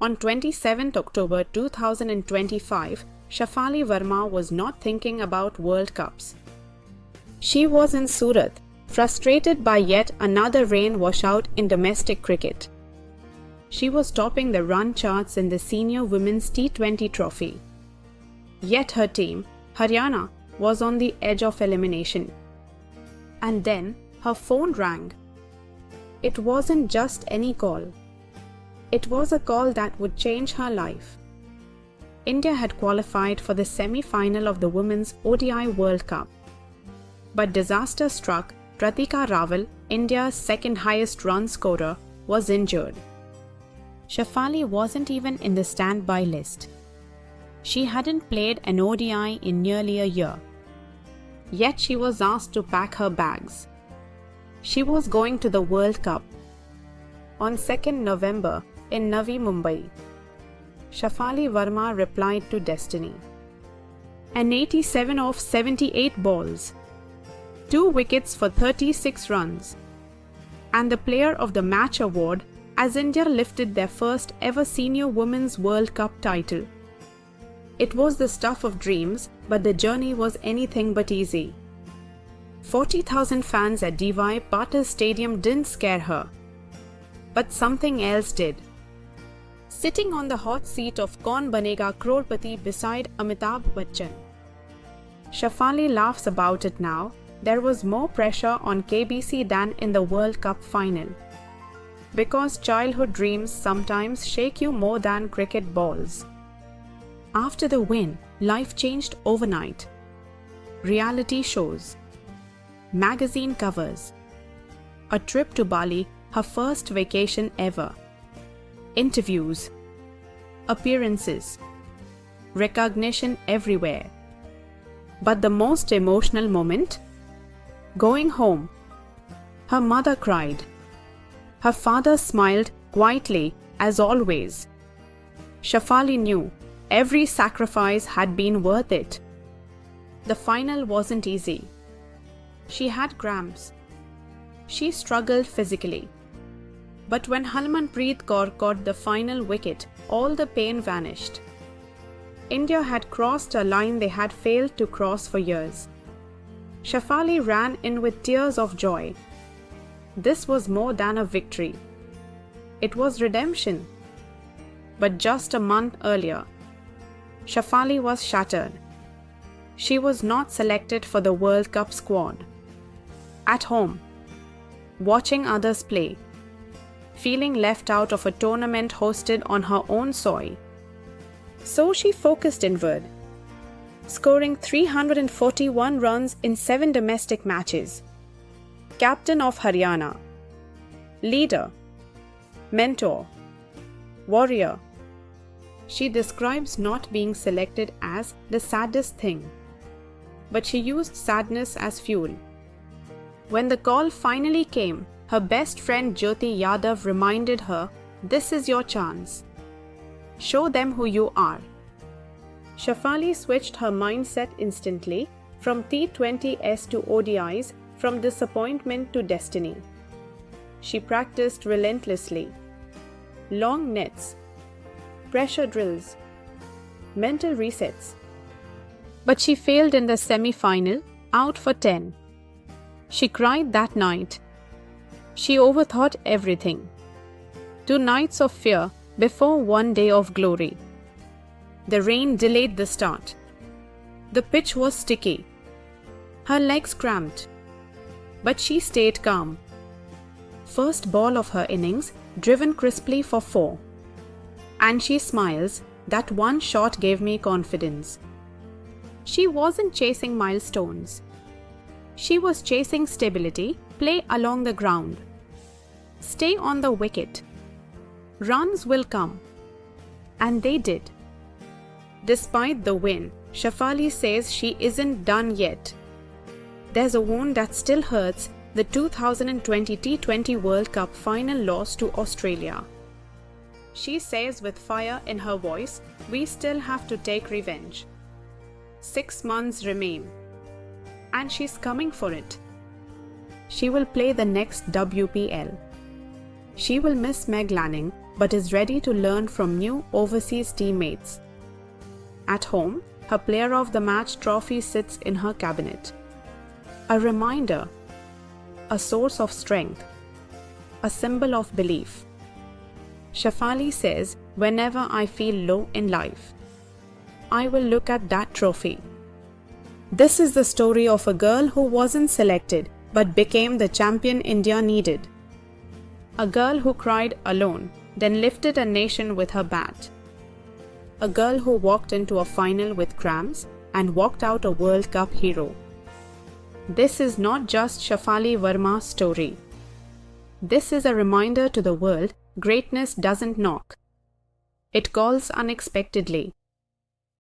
On 27 October 2025, Shafali Verma was not thinking about World Cups. She was in Surat, frustrated by yet another rain washout in domestic cricket. She was topping the run charts in the senior women's T20 trophy. Yet her team, Haryana, was on the edge of elimination. And then her phone rang. It wasn't just any call. It was a call that would change her life. India had qualified for the semi-final of the Women's ODI World Cup. But disaster struck. Pratika Rawal, India's second highest run scorer, was injured. Shafali wasn't even in the standby list. She hadn't played an ODI in nearly a year. Yet she was asked to pack her bags. She was going to the World Cup. On 2nd November in Navi Mumbai, Shafali Verma replied to destiny. An 87 off 78 balls, 2 wickets for 36 runs, and the Player of the Match award as India lifted their first ever senior women's World Cup title. It was the stuff of dreams, but the journey was anything but easy. 40,000 fans at DY Patil Stadium didn't scare her. But something else did. Sitting on the hot seat of Kaun Banega Crorepati beside Amitabh Bachchan. Shafali laughs about it now. There was more pressure on KBC than in the World Cup final. Because childhood dreams sometimes shake you more than cricket balls. After the win, life changed overnight. Reality shows, magazine covers, a trip to Bali, her first vacation ever, interviews, appearances, recognition everywhere. But the most emotional moment? Going home. Her mother cried. Her father smiled quietly as always. Shafali knew every sacrifice had been worth it. The final wasn't easy. She had cramps. She struggled physically. But when Harmanpreet Kaur caught the final wicket, all the pain vanished. India had crossed a line they had failed to cross for years. Shafali ran in with tears of joy. This was more than a victory. It was redemption. But just a month earlier, Shafali was shattered. She was not selected for the World Cup squad. At home, watching others play, feeling left out of a tournament hosted on her own soil. So she focused inward, scoring 341 runs in 7 domestic matches. Captain of Haryana, leader, mentor, warrior. She describes not being selected as the saddest thing, but she used sadness as fuel. When the call finally came, her best friend Jyoti Yadav reminded her, "This is your chance. Show them who you are." Shafali switched her mindset instantly, from T20s to ODIs, from disappointment to destiny. She practiced relentlessly. Long nets, pressure drills, mental resets. But she failed in the semi-final, out for 10. She cried that night. She overthought everything. 2 nights of fear before 1 day of glory. The rain delayed the start. The pitch was sticky. Her legs cramped. But she stayed calm. First ball of her innings, driven crisply for 4. And she smiles, "That one shot gave me confidence." She wasn't chasing milestones. She was chasing stability, play along the ground. Stay on the wicket. Runs will come. And they did. Despite the win, Shafali says she isn't done yet. There's a wound that still hurts, the 2020 T20 World Cup final loss to Australia. She says with fire in her voice, "We still have to take revenge." 6 months remain. And she's coming for it. She will play the next WPL. She will miss Meg Lanning, but is ready to learn from new overseas teammates. At home, her Player of the Match trophy sits in her cabinet. A reminder, a source of strength, a symbol of belief. Shafali says, "Whenever I feel low in life, I will look at that trophy." This is the story of a girl who wasn't selected but became the champion India needed. A girl who cried alone, then lifted a nation with her bat. A girl who walked into a final with cramps and walked out a World Cup hero. This is not just Shafali Verma's story. This is a reminder to the world: greatness doesn't knock. It calls unexpectedly.